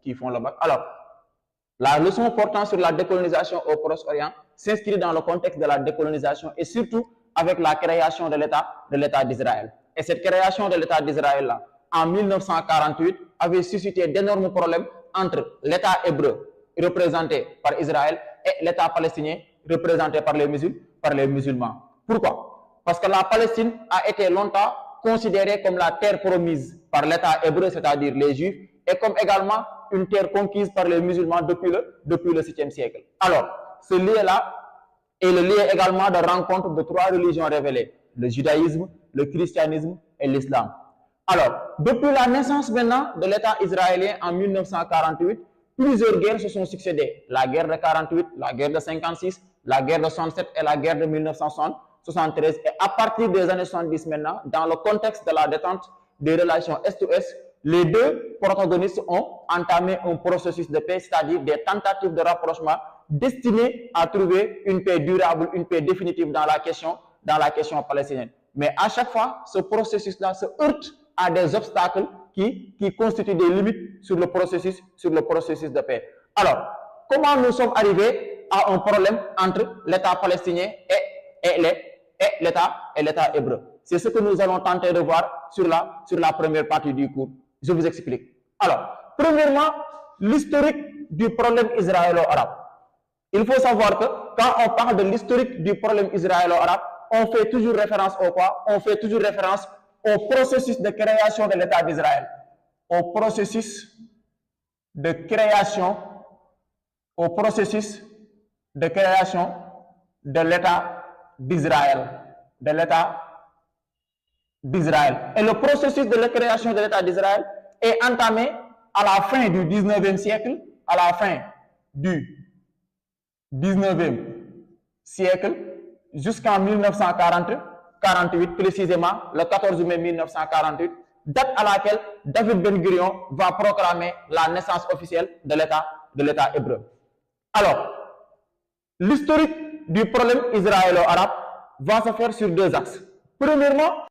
qui font le bac. Alors, la leçon portant sur la décolonisation au Proche-Orient s'inscrit dans le contexte de la décolonisation et surtout avec la création de l'État d'Israël. Et cette création de l'État d'Israël-là, en 1948, avait suscité d'énormes problèmes entre l'État hébreu, représenté par Israël, et l'État palestinien, représenté par les musulmans. Pourquoi? Parce que la Palestine a été longtemps considérée comme la terre promise par l'État hébreu, c'est-à-dire les Juifs, et comme également une terre conquise par les musulmans depuis le 7e siècle. Alors, ce lien-là est le lien également de rencontre de trois religions révélées, le judaïsme, le christianisme et l'islam. Alors, depuis la naissance maintenant de l'État israélien en 1948, plusieurs guerres se sont succédées. La guerre de 48, la guerre de 56, la guerre de 67 et la guerre de 1973. Et à partir des années 70 maintenant, dans le contexte de la détente des relations Est-Ouest, les deux protagonistes ont entamé un processus de paix, c'est-à-dire des tentatives de rapprochement destinées à trouver une paix durable, une paix définitive dans la question palestinienne. Mais à chaque fois, ce processus-là se heurte à des obstacles qui constituent des limites sur le processus de paix. Alors, comment nous sommes arrivés à un problème entre l'État palestinien et l'État hébreu? C'est ce que nous allons tenter de voir sur la première partie du cours. Je vous explique. Alors, premièrement, l'historique du problème israélo-arabe. Il faut savoir que quand on parle de l'historique du problème israélo-arabe, on fait toujours référence au quoi? On fait toujours référence au processus de création de l'État d'Israël. Au processus de création de l'État d'Israël. Et le processus de la création de l'État d'Israël est entamé à la fin du 19e siècle, jusqu'en 1948, précisément le 14 mai 1948, date à laquelle David Ben Gurion va proclamer la naissance officielle de l'État hébreu. Alors, l'historique du problème israélo-arabe va se faire sur deux axes. Premièrement,